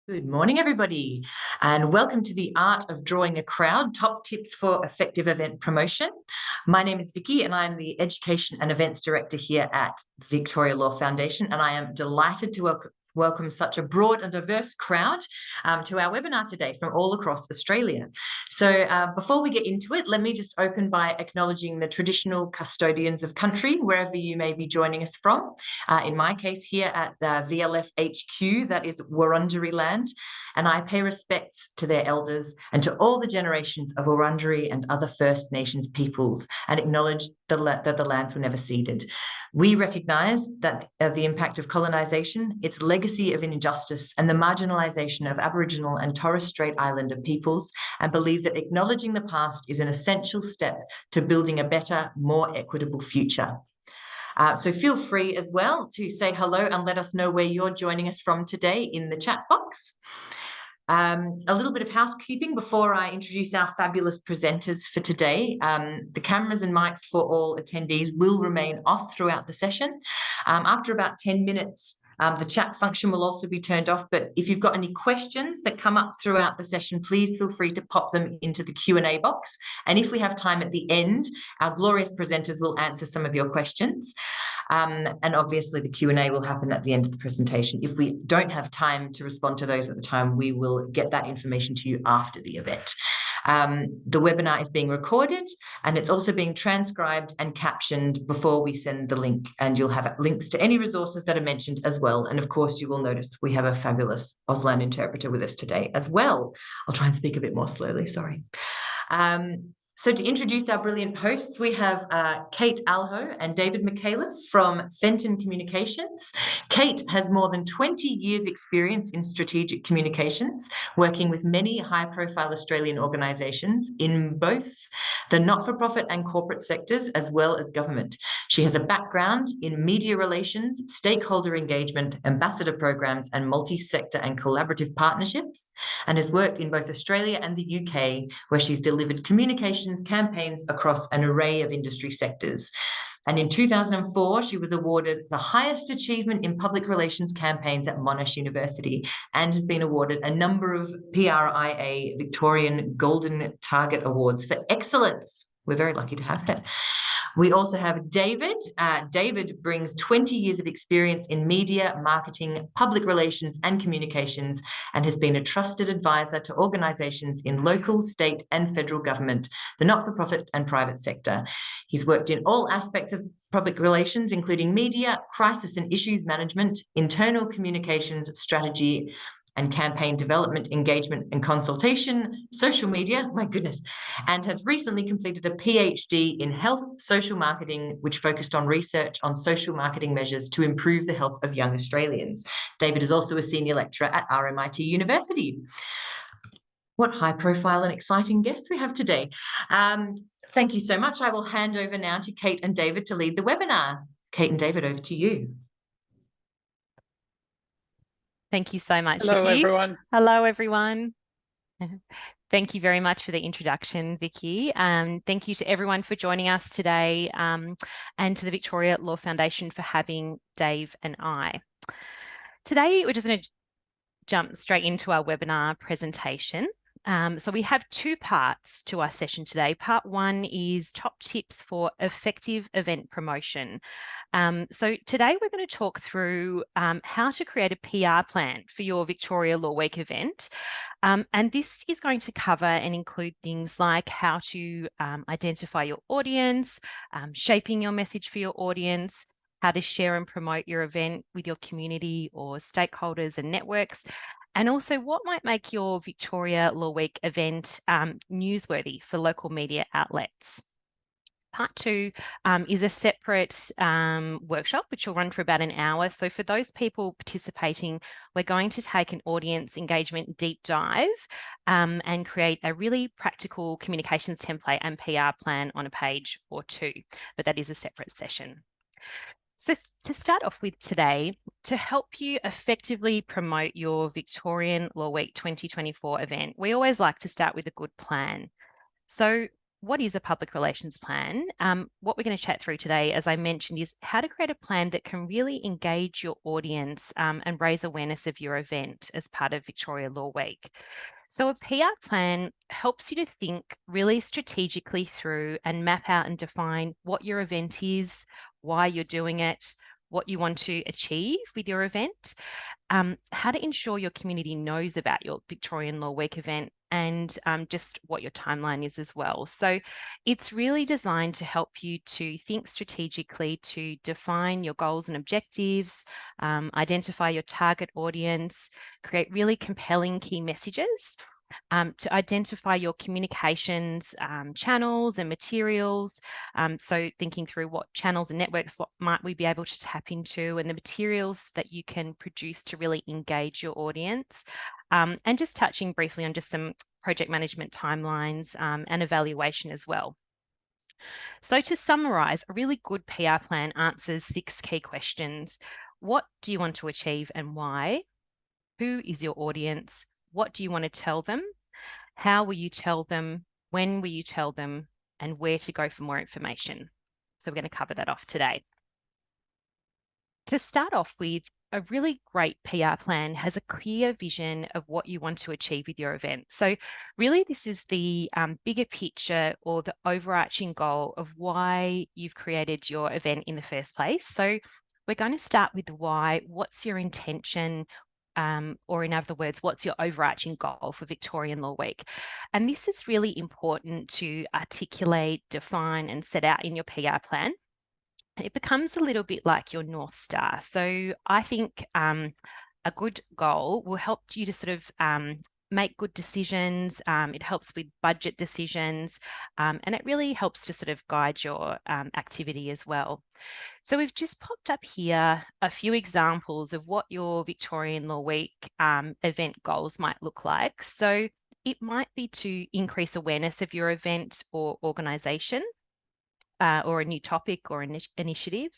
Good morning, everybody, and welcome to the Art of Drawing a Crowd, Top Tips for Effective Event Promotion. My name is Vicky, and I'm the Education and Events Director here at Victoria Law Foundation, and I am delighted to welcome such a broad and diverse crowd to our webinar today from all across Australia. So before we get into it, let me just open by acknowledging the traditional custodians of country, wherever you may be joining us from. In my case here at the VLF HQ, that is Wurundjeri land, and I pay respects to their elders and to all the generations of Wurundjeri and other First Nations peoples, and acknowledge that the lands were never ceded. We recognise that the impact of colonisation, its legacy of injustice, and the marginalisation of Aboriginal and Torres Strait Islander peoples, and believe that acknowledging the past is an essential step to building a better, more equitable future. So feel free as well to say hello and let us know where you're joining us from today in the chat box. A little bit of housekeeping before I introduce our fabulous presenters for today. The cameras and mics for all attendees will remain off throughout the session. After about 10 minutes, the chat function will also be turned off, but if you've got any questions that come up throughout the session, please feel free to pop them into the Q&A box. And if we have time at the end, our glorious presenters will answer some of your questions. And obviously the Q&A will happen at the end of the presentation. If we don't have time to respond to those at the time, we will get that information to you after the event. The webinar is being recorded and it's also being transcribed and captioned before we send the link, and you'll have links to any resources that are mentioned as well. And of course, you will notice we have a fabulous Auslan interpreter with us today as well. I'll try and speak a bit more slowly, sorry. So to introduce our brilliant hosts, we have Kate Alho and David McAuliffe from Fenton Communications. Kate has more than 20 years experience in strategic communications, working with many high-profile Australian organisations in both the not-for-profit and corporate sectors, as well as government. She has a background in media relations, stakeholder engagement, ambassador programs, and multi-sector and collaborative partnerships, and has worked in both Australia and the UK, where she's delivered communications campaigns across an array of industry sectors. And in 2004, she was awarded the highest achievement in public relations campaigns at Monash University and has been awarded a number of PRIA Victorian Golden Target Awards for excellence. We're very lucky to have that. We also have David. David brings 20 years of experience in media, marketing, public relations, and communications, and has been a trusted advisor to organisations in local, state, and federal government, the not-for-profit and private sector. He's worked in all aspects of public relations, including media, crisis and issues management, internal communications, strategy, and campaign development, engagement and consultation, social media, my goodness, and has recently completed a PhD in health social marketing, which focused on research on social marketing measures to improve the health of young Australians. David is also a senior lecturer at RMIT University. What high profile and exciting guests we have today. Thank you so much. I will hand over now to Kate and David to lead the webinar. Kate and David, over to you. Thank you so much, Hello, Vicky. everyone. Hello, everyone. Thank you very much for the introduction, Vicky. Thank you to everyone for joining us today, and to the Victoria Law Foundation for having Dave and I. Today, we're just going to jump straight into our webinar presentation. So we have two parts to our session today. Part one is top tips for effective event promotion. So today we're going to talk through how to create a PR plan for your Victoria Law Week event. And this is going to cover and include things like how to identify your audience, shaping your message for your audience, how to share and promote your event with your community or stakeholders and networks, and also what might make your Victoria Law Week event newsworthy for local media outlets. Part two is a separate workshop, which will run for about an hour. So for those people participating, we're going to take an audience engagement deep dive and create a really practical communications template and PR plan on a page or two, but that is a separate session. So to start off with today, to help you effectively promote your Victorian Law Week 2024 event, we always like to start with a good plan. So what is a public relations plan? What we're going to chat through today, as I mentioned, is how to create a plan that can really engage your audience and raise awareness of your event as part of Victoria Law Week. So a PR plan helps you to think really strategically through and map out and define what your event is, why you're doing it, what you want to achieve with your event, how to ensure your community knows about your Victorian Law Week event, and just what your timeline is as well. So it's really designed to help you to think strategically, to define your goals and objectives, identify your target audience, create really compelling key messages, to identify your communications channels and materials. So thinking through what channels and networks, what might we be able to tap into, and the materials that you can produce to really engage your audience. And just touching briefly on just some project management timelines and evaluation as well. So to summarize, a really good PR plan answers 6 key questions. What do you want to achieve and why? Who is your audience? What do you want to tell them? How will you tell them? When will you tell them? And where to go for more information? So we're going to cover that off today. To start off with, a really great PR plan has a clear vision of what you want to achieve with your event. So really this is the bigger picture or the overarching goal of why you've created your event in the first place. So we're going to start with the why. What's your intention? Or in other words, what's your overarching goal for Victorian Law Week? And this is really important to articulate, define, and set out in your PR plan. It becomes a little bit like your North Star. So I think a good goal will help you to sort of make good decisions. It helps with budget decisions, and it really helps to sort of guide your activity as well. So we've just popped up here a few examples of what your Victorian Law Week event goals might look like. So it might be to increase awareness of your event or organisation, or a new topic or initiative.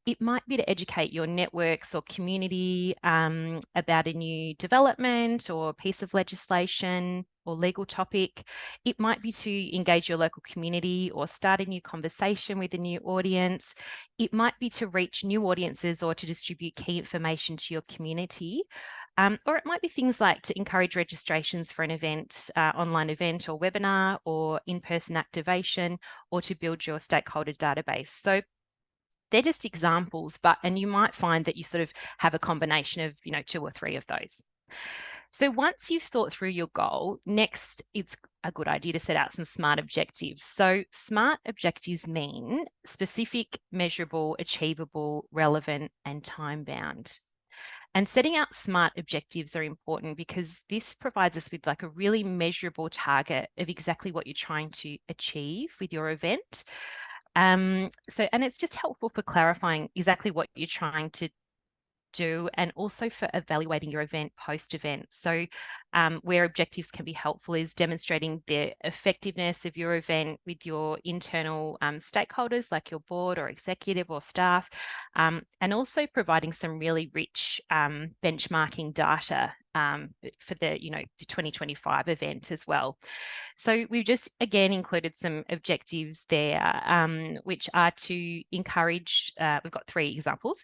It might be to educate your networks or community about a new development or piece of legislation or legal topic. It might be to engage your local community or start a new conversation with a new audience. It might be to reach new audiences or to distribute key information to your community. Or it might be things like to encourage registrations for an event, online event or webinar, or in-person activation, or to build your stakeholder database. So they're just examples, and you might find that you sort of have a combination of, 2 or 3 of those. So once you've thought through your goal, next it's a good idea to set out some SMART objectives. So SMART objectives mean specific, measurable, achievable, relevant, and time-bound. And setting out SMART objectives are important because this provides us with like a really measurable target of exactly what you're trying to achieve with your event. And it's just helpful for clarifying exactly what you're trying to do, and also for evaluating your event post-event. So where objectives can be helpful is demonstrating the effectiveness of your event with your internal stakeholders like your board or executive or staff, and also providing some really rich benchmarking data for the 2025 event as well. So we've just again included some objectives there, which are to encourage, we've got 3 examples,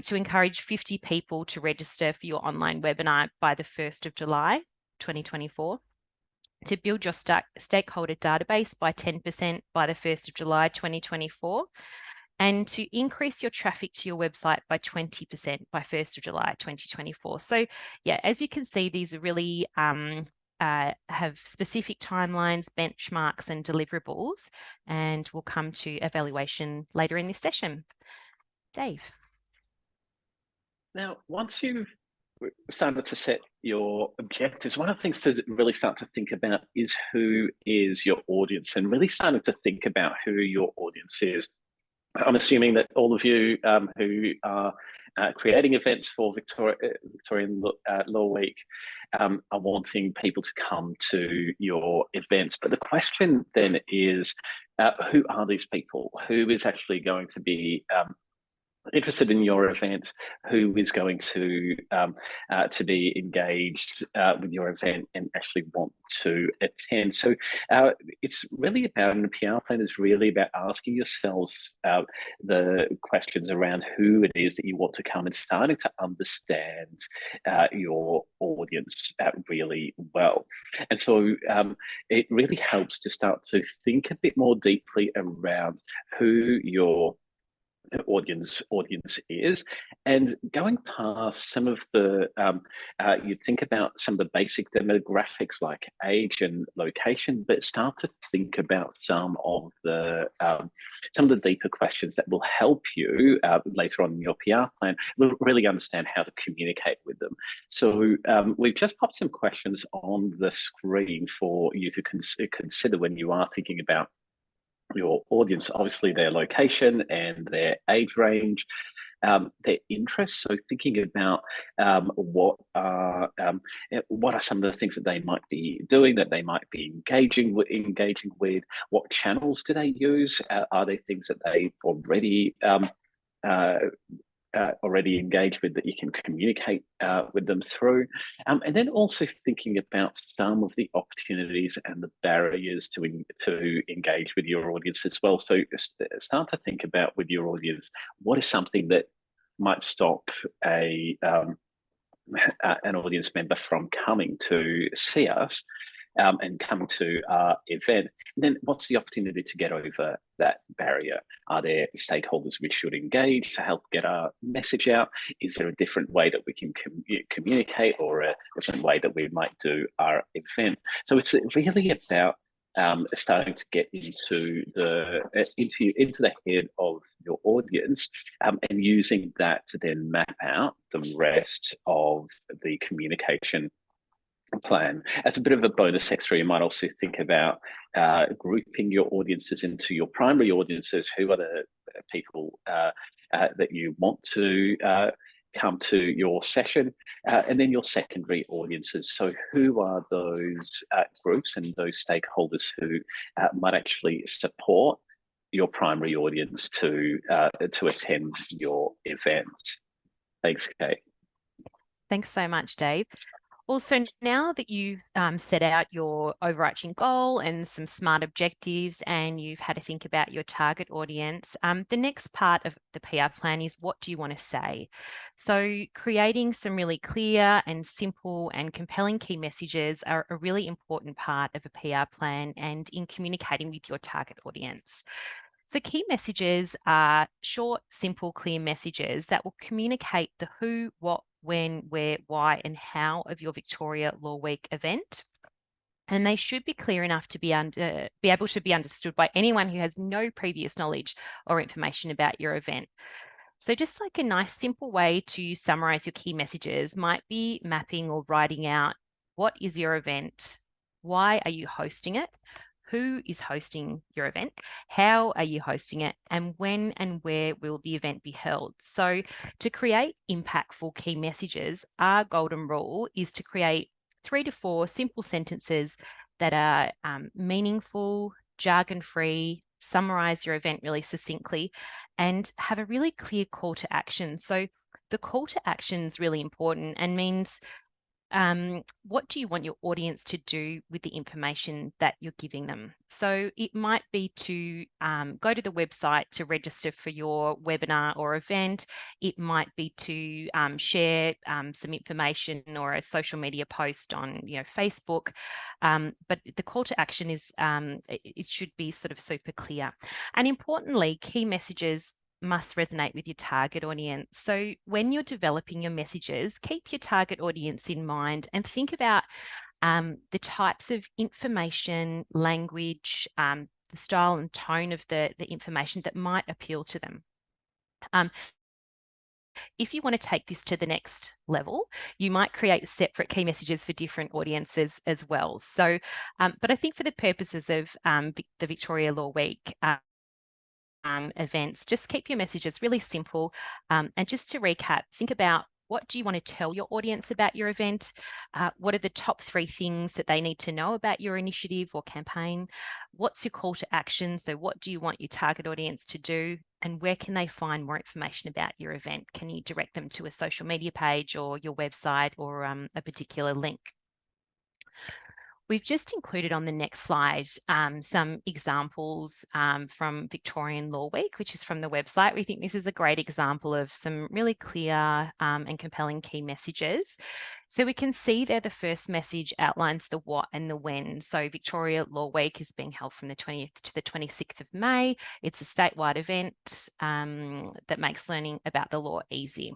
to encourage 50 people to register for your online webinar by the 1st of July, 2024, to build your stakeholder database by 10% by the 1st of July, 2024, and to increase your traffic to your website by 20% by 1st of July, 2024. So yeah, as you can see, these are really have specific timelines, benchmarks, and deliverables, and we'll come to evaluation later in this session. Dave. Now, once you've started to set your objectives, one of the things to really start to think about is who is your audience, and really starting to think about who your audience is. I'm assuming that all of you who are creating events for Victorian Law Week are wanting people to come to your events. But the question then is, who are these people? Who is actually going to be interested in your event, who is going to be engaged with your event and actually want to attend. So it's really about, and the PR plan is really about asking yourselves the questions around who it is that you want to come and starting to understand your audience really well. And so it really helps to start to think a bit more deeply around who your audience is, and going past some of the you think about some of the basic demographics like age and location, but start to think about some of the deeper questions that will help you later on in your PR plan really understand how to communicate with them. So we've just popped some questions on the screen for you to consider when you are thinking about your audience, obviously their location and their age range, their interests. So thinking about what are some of the things that they might be doing, that they might be engaging with. What channels do they use? Are they things that they already engaged with that you can communicate with them through, and then also thinking about some of the opportunities and the barriers to engage with your audience as well. So start to think about with your audience, what is something that might stop an audience member from coming to see us and coming to our event. And then what's the opportunity to get over that barrier? Are there stakeholders we should engage to help get our message out? Is there a different way that we can communicate, or a different way that we might do our event? So it's really about starting to get into the head of your audience, and using that to then map out the rest of the communication plan. As a bit of a bonus extra, you might also think about grouping your audiences into your primary audiences. Who are the people that you want to come to your session, and then your secondary audiences. So who are those groups and those stakeholders who might actually support your primary audience to attend your event? Thanks, Kate. Thanks so much, Dave. Also, now that you've set out your overarching goal and some smart objectives, and you've had to think about your target audience, the next part of the PR plan is, what do you want to say? So creating some really clear and simple and compelling key messages are a really important part of a PR plan and in communicating with your target audience. So key messages are short, simple, clear messages that will communicate the who, what, when, where, why, and how of your Victoria Law Week event. And they should be clear enough to be able to be understood by anyone who has no previous knowledge or information about your event. So just like a nice, simple way to summarize your key messages might be mapping or writing out, what is your event? Why are you hosting it? Who is hosting your event? How are you hosting it? And when and where will the event be held? So to create impactful key messages, our golden rule is to create 3 to 4 simple sentences that are meaningful, jargon-free, summarize your event really succinctly, and have a really clear call to action. So the call to action is really important and means, what do you want your audience to do with the information that you're giving them? So it might be to go to the website to register for your webinar or event. It might be to share some information or a social media post on Facebook. But the call to action is, it should be sort of super clear. And importantly, key messages must resonate with your target audience. So when you're developing your messages, keep your target audience in mind and think about the types of information, language, the style and tone of the information that might appeal to them. If you want to take this to the next level, you might create separate key messages for different audiences as well. So, but I think for the purposes of the Victoria Law Week events, just keep your messages really simple. And just to recap, think about, what do you want to tell your audience about your event? What are the top 3 things that they need to know about your initiative or campaign? What's your call to action? So what do you want your target audience to do? And where can they find more information about your event? Can you direct them to a social media page or your website or a particular link? We've just included on the next slide some examples from Victorian Law Week, which is from the website. We think this is a great example of some really clear and compelling key messages. So we can see there the first message outlines the what and the when. So Victoria Law Week is being held from the 20th to the 26th of May. It's a statewide event that makes learning about the law easy.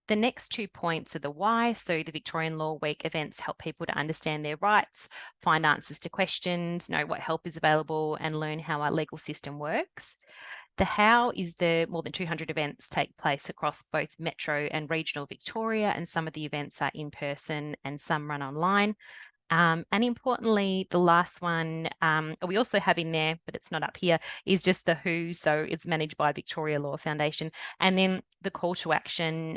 The next 2 points are the why. So the Victorian Law Week events help people to understand their rights, find answers to questions, know what help is available, and learn how our legal system works. The how is the more than 200 events take place across both metro and regional Victoria, and some of the events are in person and some run online. And importantly, the last one we also have in there, but it's not up here, is just the who. So it's managed by Victoria Law Foundation. And then the call to action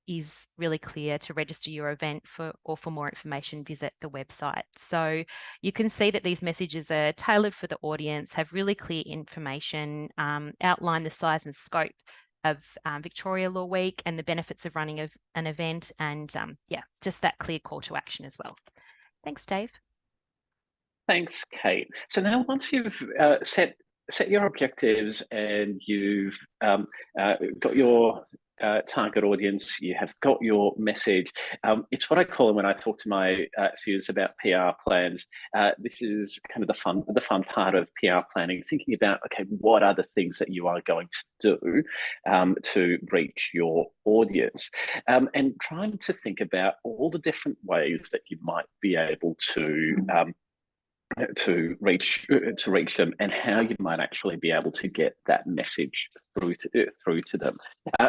is really clear: to register your event for more information, visit the website. So you can see that these messages are tailored for the audience, have really clear information, outline the size and scope of Victoria Law Week and the benefits of running an event, and yeah, just that clear call to action as well. Thanks, Dave. Thanks, Kate. So now, once you've set your objectives and you've got your target audience, you have got your message. It's what I call, when I talk to my students about PR plans, this is kind of the fun part of PR planning, thinking about, okay, what are the things that you are going to do to reach your audience, and trying to think about all the different ways that you might be able to reach them, and how you might actually be able to get that message through to them.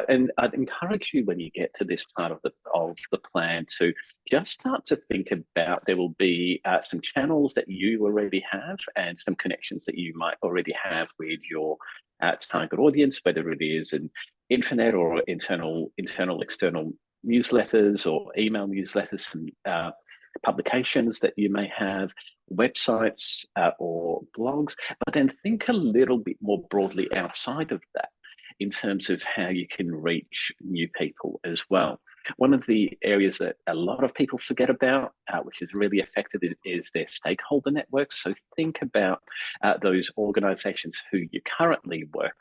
And I'd encourage you, when you get to this part of the plan, to just start to think about, there will be some channels that you already have and some connections that you might already have with your target audience, whether it is an intranet or internal external newsletters or email newsletters, and publications that you may have, websites or blogs. But then think a little bit more broadly outside of that, in terms of how you can reach new people as well. One of the areas that a lot of people forget about, which is really effective, is their stakeholder networks. So think about those organizations who you currently work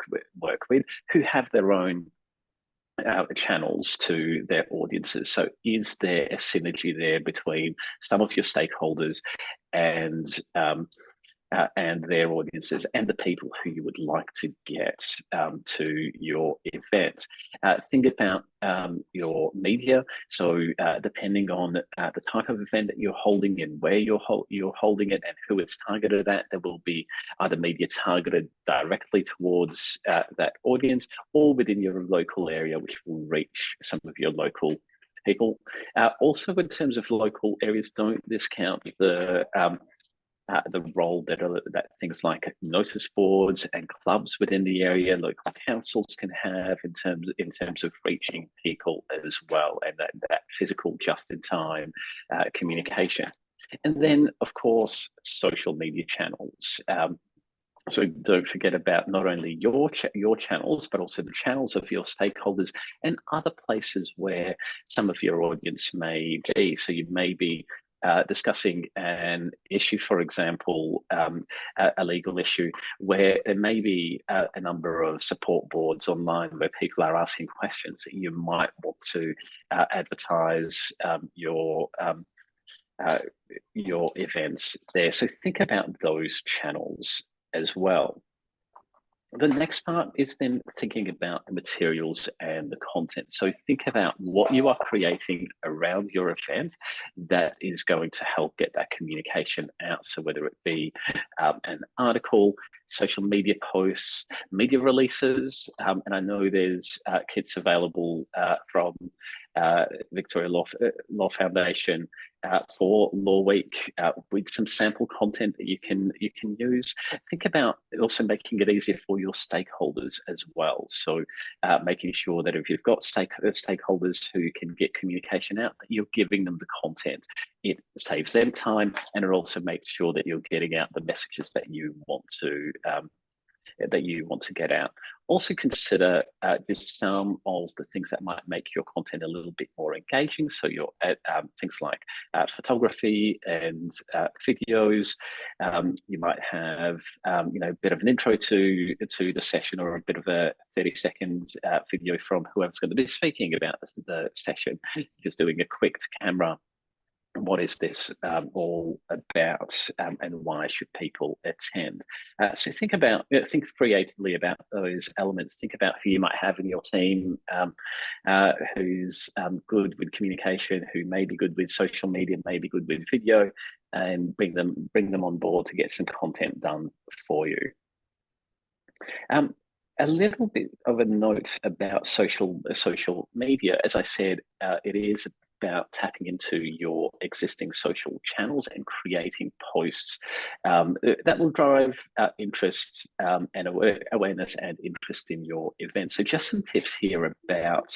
with, who have their own channels to their audiences. So is there a synergy there between some of your stakeholders and their audiences, and the people who you would like to get to your event? Think about your media. So depending on the type of event that you're holding and where you're holding it and who it's targeted at, there will be either media targeted directly towards that audience, or within your local area, which will reach some of your local people. Also, in terms of local areas, don't discount the role that things like notice boards and clubs within the area, local councils can have in terms of reaching people as well, and that physical just-in-time communication. And then, of course, social media channels. So don't forget about not only your channels, but also the channels of your stakeholders and other places where some of your audience may be. So you may be discussing an issue, for example, a legal issue, where there may be a number of support boards online where people are asking questions. You might want to advertise your events there. So think about those channels as well. The next part is then thinking about the materials and the content. So think about what you are creating around your event that is going to help get that communication out. So whether it be an article, social media posts, media releases, and I know there's kits available from Victoria Law Foundation for Law Week with some sample content that you can use. Think about also making it easier for your stakeholders as well. So making sure that if you've got stakeholders who can get communication out, that you're giving them the content. It saves them time, and it also makes sure that you're getting out the messages that you want to that you want to get out. Also consider just some of the things that might make your content a little bit more engaging. So your things like photography and videos. You might have a bit of an intro to the session, or a bit of a 30-second video from whoever's going to be speaking about the session. Just doing a quick to camera. What is this all about, and why should people attend? So think creatively about those elements. Think about who you might have in your team, who's good with communication, who may be good with social media, may be good with video, and bring them on board to get some content done for you. A little bit of a note about social media. As I said, it is about tapping into your existing social channels and creating posts that will drive interest and awareness and interest in your event. So just some tips here about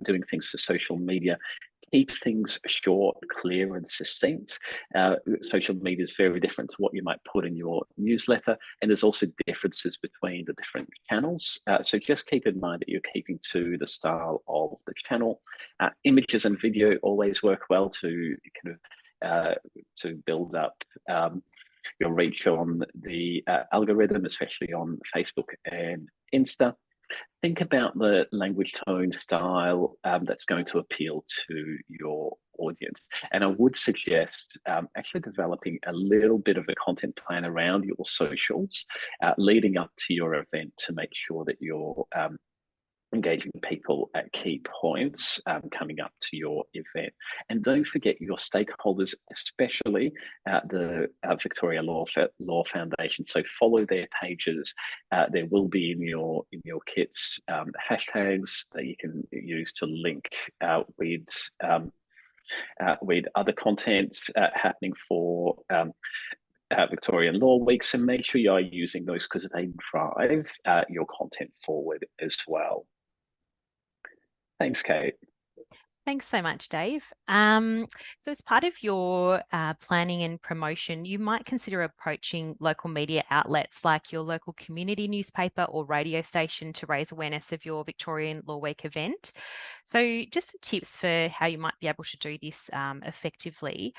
doing things for social media. Keep things short, clear, and succinct. Social media is very different to what you might put in your newsletter, and there's also differences between the different channels. So just keep in mind that you're keeping to the style of the channel. Images and video always work well to to build up your reach on the algorithm, especially on Facebook and Insta. Think about the language, tone, style that's going to appeal to your audience. And I would suggest actually developing a little bit of a content plan around your socials leading up to your event, to make sure that you're engaging people at key points coming up to your event. And don't forget your stakeholders, especially the Victoria Law Foundation. So follow their pages. There will be in your kits hashtags that you can use to link with other content happening for Victorian Law Week. So make sure you are using those, because they drive your content forward as well. Thanks, Kate. Thanks so much, Dave. So as part of your planning and promotion, you might consider approaching local media outlets like your local community newspaper or radio station to raise awareness of your Victorian Law Week event. So just some tips for how you might be able to do this effectively.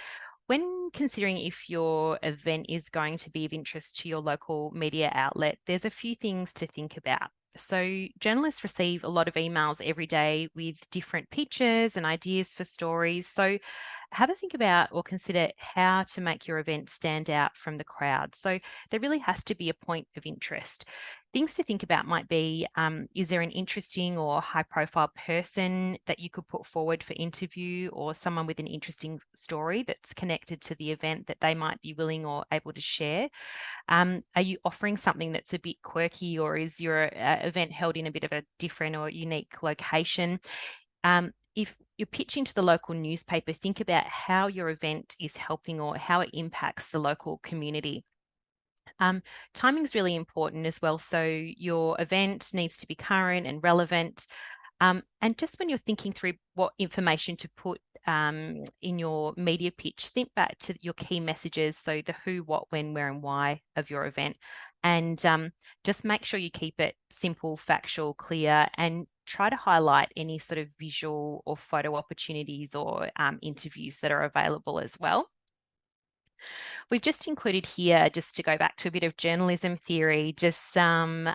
When considering if your event is going to be of interest to your local media outlet, there's a few things to think about. So journalists receive a lot of emails every day with different pictures and ideas for stories. So have a think about or consider how to make your event stand out from the crowd. So there really has to be a point of interest. Things to think about might be, is there an interesting or high profile person that you could put forward for interview, or someone with an interesting story that's connected to the event that they might be willing or able to share? Are you offering something that's a bit quirky, or is your event held in a bit of a different or unique location? If you're pitching to the local newspaper, think about how your event is helping or how it impacts the local community. Timing is really important as well. So your event needs to be current and relevant. And just when you're thinking through what information to put in your media pitch, think back to your key messages. So the who, what, when, where, and why of your event. And just make sure you keep it simple, factual, clear, and try to highlight any sort of visual or photo opportunities or interviews that are available as well. We've just included here, just to go back to a bit of journalism theory, just some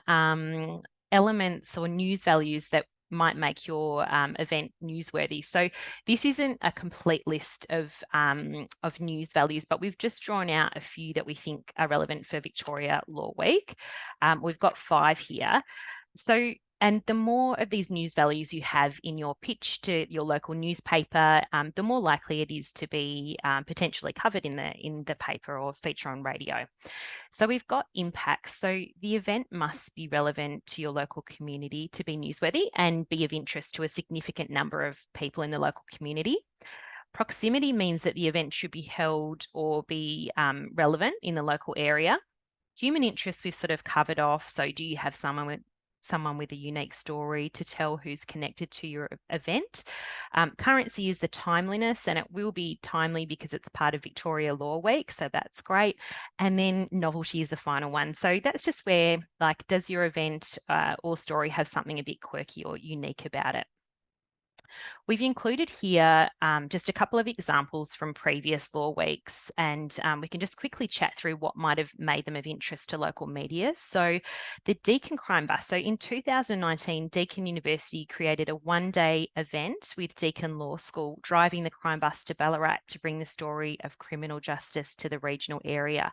elements or news values that might make your event newsworthy. So this isn't a complete list of news values, but we've just drawn out a few that we think are relevant for Victoria Law Week. We've got 5 here. So, and the more of these news values you have in your pitch to your local newspaper, the more likely it is to be potentially covered in the paper or feature on radio. So we've got impacts. So the event must be relevant to your local community to be newsworthy and be of interest to a significant number of people in the local community. Proximity means that the event should be held or be relevant in the local area. Human interest we've sort of covered off. So do you have someone someone with a unique story to tell who's connected to your event. Currency is the timeliness, and it will be timely because it's part of Victoria Law Week, so that's great. And then novelty is the final one. So that's just where, like, does your event or story have something a bit quirky or unique about it? We've included here just a couple of examples from previous law weeks, and we can just quickly chat through what might have made them of interest to local media. So the Deakin Crime Bus. So in 2019, Deakin University created a one-day event with Deakin Law School, driving the crime bus to Ballarat to bring the story of criminal justice to the regional area.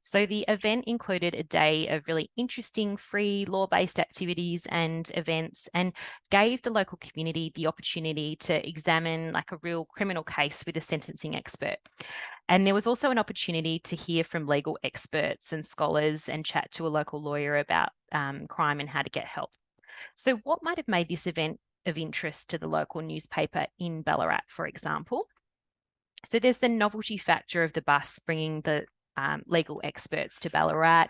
So the event included a day of really interesting, free, law-based activities and events, and gave the local community the opportunity to examine like a real criminal case with a sentencing expert. And there was also an opportunity to hear from legal experts and scholars and chat to a local lawyer about crime and how to get help. So what might have made this event of interest to the local newspaper in Ballarat, for example? So there's the novelty factor of the bus bringing the legal experts to Ballarat.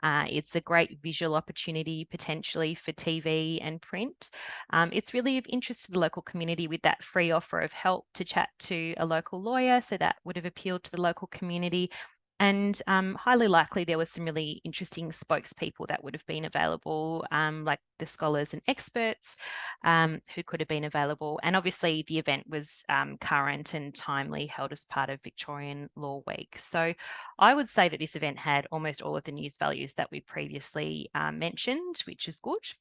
It's a great visual opportunity potentially for TV and print. It's really of interest to the local community with that free offer of help to chat to a local lawyer, so that would have appealed to the local community. And highly likely there were some really interesting spokespeople that would have been available, like the scholars and experts who could have been available. And obviously the event was current and timely, held as part of Victorian Law Week. So I would say that this event had almost all of the news values that we previously mentioned, which is good.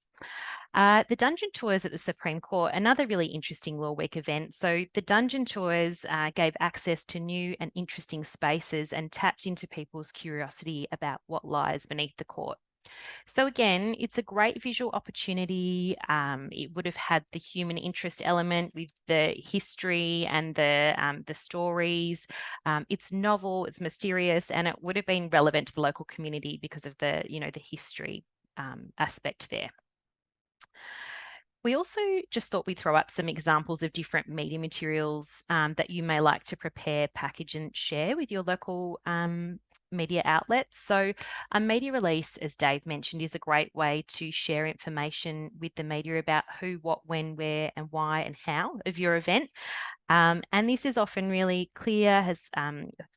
The dungeon tours at the Supreme Court, another really interesting Law Week event. So the dungeon tours gave access to new and interesting spaces and tapped into people's curiosity about what lies beneath the court. So again, it's a great visual opportunity. It would have had the human interest element with the history and the stories. It's novel, it's mysterious, and it would have been relevant to the local community because of the, the history aspect there. We also just thought we'd throw up some examples of different media materials that you may like to prepare, package and share with your local media outlets. So a media release, as Dave mentioned, is a great way to share information with the media about who, what, when, where and why and how of your event. And this is often really clear, has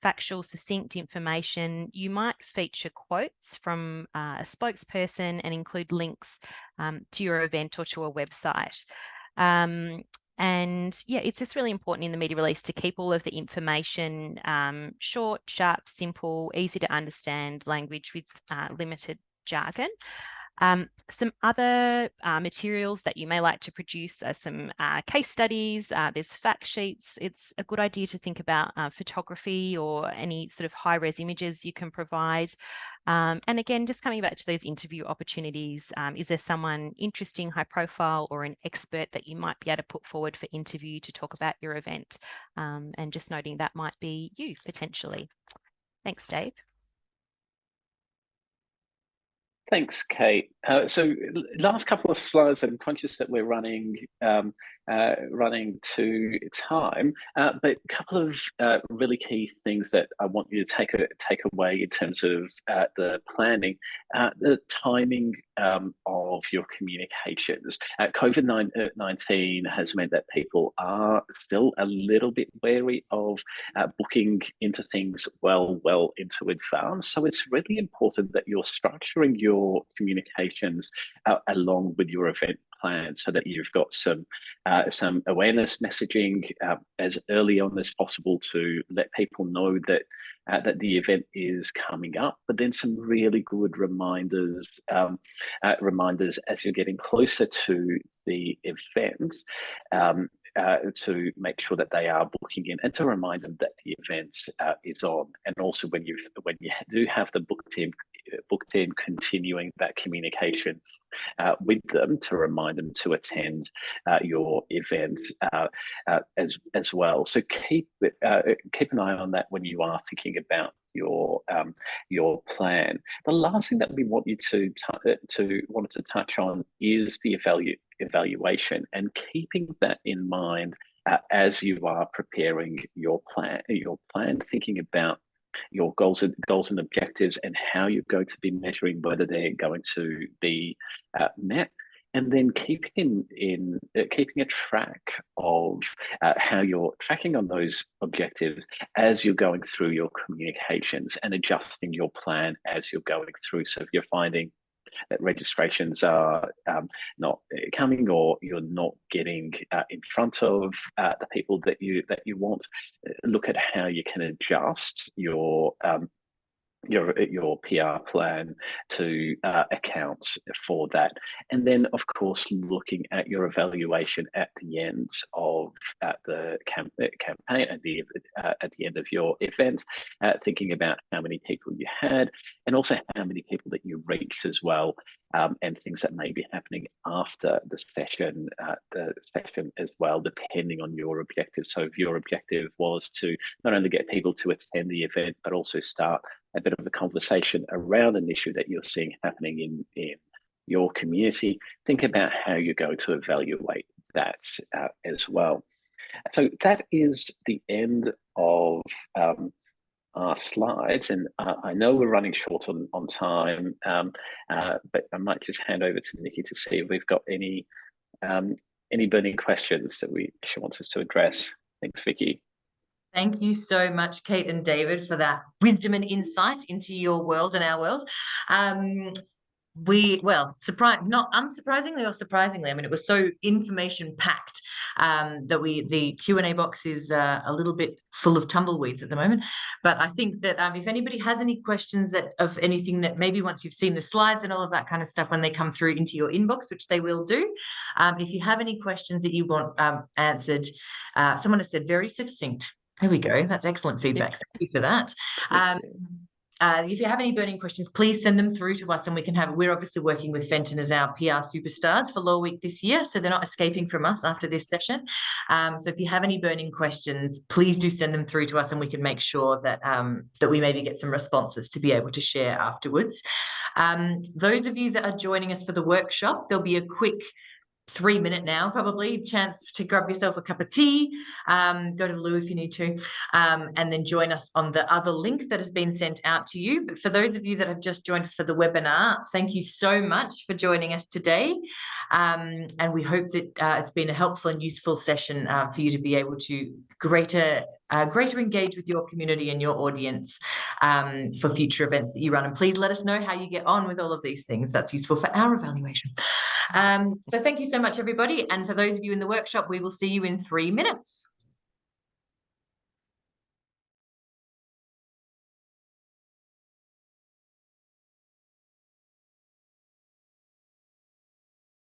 factual, succinct information. You might feature quotes from a spokesperson and include links to your event or to a website. And yeah, it's just really important in the media release to keep all of the information short, sharp, simple, easy to understand language with limited jargon. Some other materials that you may like to produce are some case studies, there's fact sheets. It's a good idea to think about photography or any sort of high-res images you can provide. And again, just coming back to those interview opportunities, is there someone interesting, high profile, or an expert that you might be able to put forward for interview to talk about your event? And just noting that might be you potentially. Thanks, Dave. Thanks, Kate. So last couple of slides, I'm conscious that we're running to time, but a couple of really key things that I want you to take away in terms of the planning, the timing of your communications. COVID-19 has meant that people are still a little bit wary of booking into things well into advance. So it's really important that you're structuring your communications along with your event plan, so that you've got some awareness messaging as early on as possible to let people know that that the event is coming up, but then some really good reminders as you're getting closer to the event, to make sure that they are booking in, and to remind them that the event is on. And also when you do have the booked in, continuing that communication with them to remind them to attend your event as well. So keep an eye on that when you are thinking about your plan. The last thing that we want you to touch on is the evaluation, and keeping that in mind as you are preparing your plan, thinking about your goals and objectives, and how you're going to be measuring whether they're going to be met. And then keeping a track of how you're tracking on those objectives as you're going through your communications, and adjusting your plan as you're going through. So if you're finding that registrations are not coming, or you're not getting in front of the people that you want, look at how you can adjust your PR plan to account for that. And then, of course, looking at your evaluation at the end of the campaign, at the end of your event, thinking about how many people you had, and also how many people that you reached as well, and things that may be happening after the session as well, depending on your objective. So if your objective was to not only get people to attend the event, but also start a bit of a conversation around an issue that you're seeing happening in your community, think about how you're going to evaluate that as well. So that is the end of our slides, and I know we're running short on time, but I might just hand over to Nikki to see if we've got any burning questions that she wants us to address. Thanks, Vicky. Thank you so much, Kate and David, for that wisdom and insight into your world and our world. Not unsurprisingly or surprisingly, I mean, it was so information packed that the Q&A box is a little bit full of tumbleweeds at the moment. But I think that if anybody has any questions of anything that maybe once you've seen the slides and all of that kind of stuff, when they come through into your inbox, which they will do, if you have any questions that you want answered, someone has said very succinct. There we go. That's excellent feedback. Thank you for that. If you have any burning questions, please send them through to us, and we're obviously working with Fenton as our PR superstars for Law Week this year, so they're not escaping from us after this session. So if you have any burning questions, please do send them through to us, and we can make sure that that we maybe get some responses to be able to share afterwards. Those of you that are joining us for the workshop, there'll be a quick 3-minute now, probably, chance to grab yourself a cup of tea, go to the loo if you need to, and then join us on the other link that has been sent out to you. But for those of you that have just joined us for the webinar, thank you so much for joining us today. And we hope that it's been a helpful and useful session for you to be able to greater engage with your community and your audience for future events that you run. And please let us know how you get on with all of these things. That's useful for our evaluation. So thank you so much, everybody. And for those of you in the workshop, we will see you in 3 minutes.